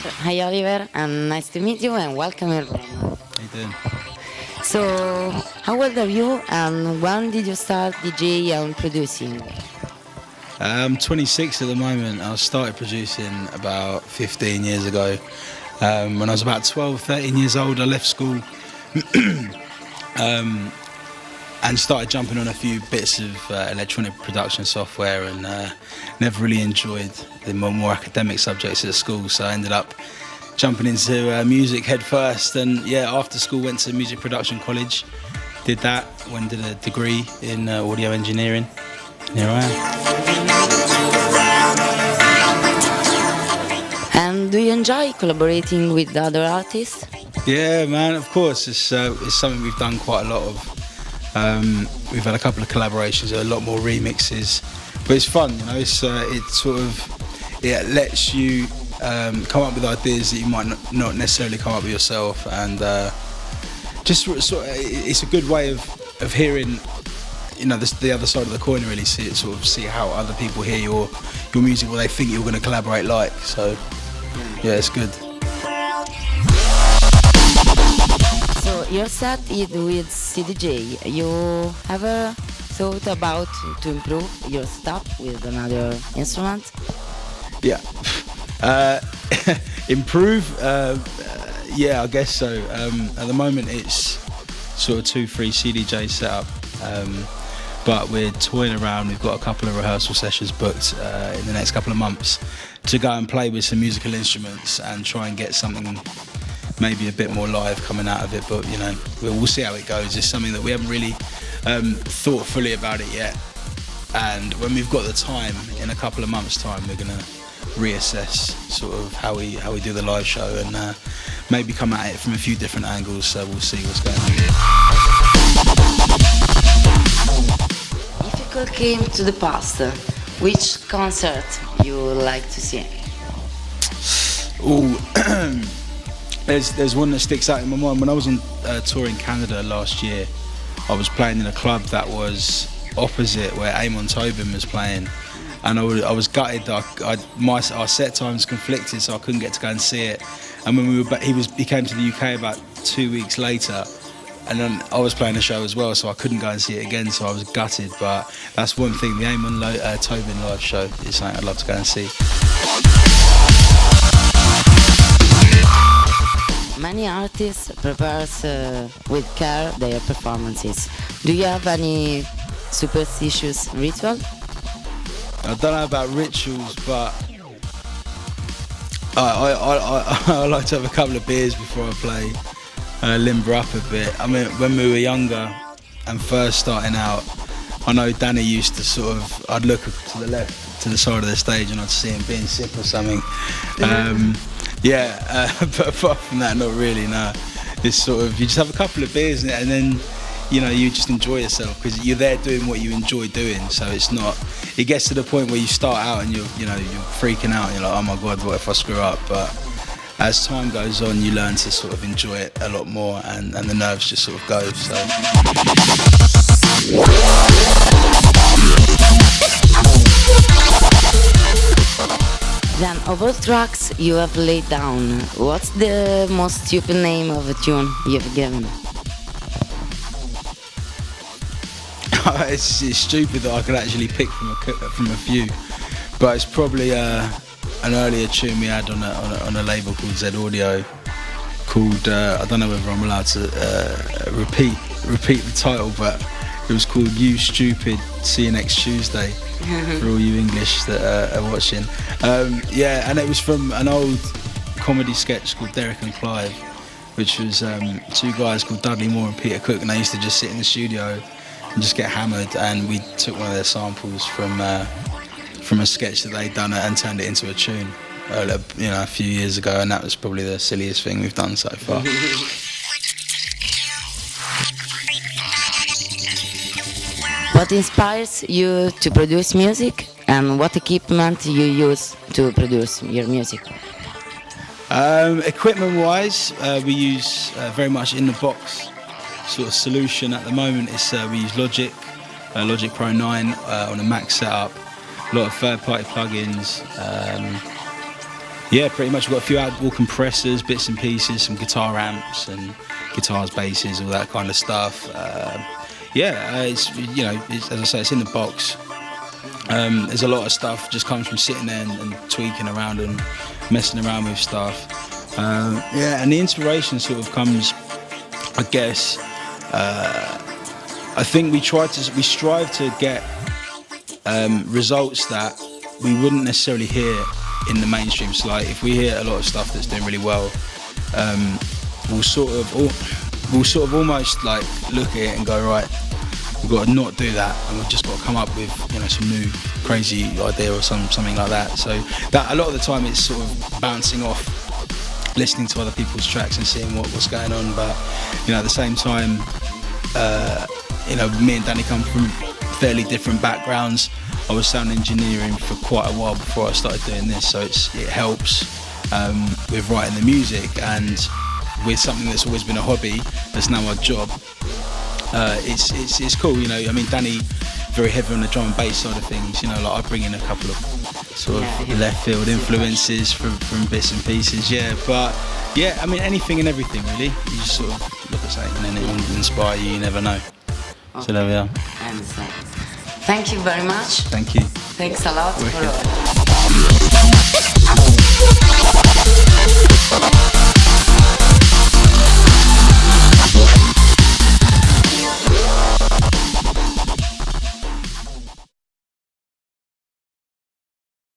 Hi Oliver, and nice to meet you and welcome everyone. How you doing? So, how old are you and when did you start DJ and producing? I'm 26 at the moment. I started producing about 15 years ago. When I was about 12, 13 years old, I left school and started jumping on a few bits of electronic production software and never really enjoyed the more academic subjects at school, so I ended up jumping into music head first. And yeah, after school went to music production college, did that, did a degree in audio engineering, and here I am. And do you enjoy collaborating with other artists? Yeah, man, of course. It's something we've done quite a lot of. We've had a couple of collaborations, a lot more remixes, but it's fun, you know. It sort of lets you come up with ideas that you might not necessarily come up with yourself, and just sort of, it's a good way of hearing, you know, the other side of the coin. Really see how other people hear your music, what they think you're going to collaborate like. So yeah, it's good. So your set is with CDJ. You ever thought about to improve your stuff with another instrument? Yeah. Improve? Yeah, I guess so. At the moment it's sort of 2-3 CDJ setup, but we're toying around. We've got a couple of rehearsal sessions booked in the next couple of months to go and play with some musical instruments and try and get something maybe a bit more live coming out of it. But you know, we'll see how it goes. It's something that we haven't really thought fully about it yet, and when we've got the time, in a couple of months' time, we're gonna reassess sort of how we do the live show and maybe come at it from a few different angles. So we'll see what's going on. If you could came to the past, which concert you would like to see? Oh, there's one that sticks out in my mind. When I was on tour in Canada last year, I was playing in a club that was opposite where Amon Tobin was playing, and I was gutted that our set times conflicted, so I couldn't get to go and see it. And when we were back, he came to the UK about 2 weeks later, and then I was playing a show as well, so I couldn't go and see it again, so I was gutted. But that's one thing, the Amon Tobin live show is something I'd love to go and see. Many artists prepare with care their performances. Do you have any superstitious ritual? I don't know about rituals, but I like to have a couple of beers before I play, limber up a bit. I mean, when we were younger and first starting out, I know Danny used to sort of, I'd look to the left, to the side of the stage, and I'd see him being sick or something. But apart from that, not really, no. It's sort of, you just have a couple of beers and then, you know, you just enjoy yourself because you're there doing what you enjoy doing. So it's not, it gets to the point where you start out and you're freaking out and you're like, oh my God, what if I screw up? But as time goes on, you learn to sort of enjoy it a lot more, and the nerves just sort of go, so. Then, of all tracks you have laid down, what's the most stupid name of a tune you've given? It's stupid that I could actually pick from a few, but it's probably an earlier tune we had on a label called Z Audio, called I don't know whether I'm allowed to repeat the title, but it was called "You Stupid, See You Next Tuesday." For all you English that are watching, yeah, and it was from an old comedy sketch called Derek and Clive, which was two guys called Dudley Moore and Peter Cook, and they used to just sit in the studio and just get hammered, and we took one of their samples from a sketch that they'd done and turned it into a tune, a few years ago, and that was probably the silliest thing we've done so far. What inspires you to produce music, and what equipment you use to produce your music? Equipment-wise, we use very much in the box sort of solution at the moment. We use Logic Pro 9 on a Mac setup, a lot of third-party plugins, Yeah, pretty much. We've got a few outdoor compressors, bits and pieces, some guitar amps and guitars, basses, all that kind of stuff. It's as I say, it's in the box. There's a lot of stuff just comes from sitting there and tweaking around and messing around with stuff. And the inspiration sort of comes, I guess. I think we strive to get results that we wouldn't necessarily hear in the mainstream. So like if we hear a lot of stuff that's doing really well, we'll sort of almost like look at it and go, right, we've got to not do that, and we've just got to come up with some new crazy idea or something like that. So that a lot of the time it's sort of bouncing off listening to other people's tracks and seeing what's going on. But at the same time, me and Danny come from fairly different backgrounds. I was sound engineering for quite a while before I started doing this, so it helps with writing the music, and with something that's always been a hobby that's now our job. It's cool, Danny very heavy on the drum and bass side of things. Like I bring in a couple of sort of left field influences from bits and pieces. But anything and everything really. You just sort of look at something and it will inspire you. You never know. Okay. So there we are. I understand. Thank you very much. Thank you. Thanks a lot.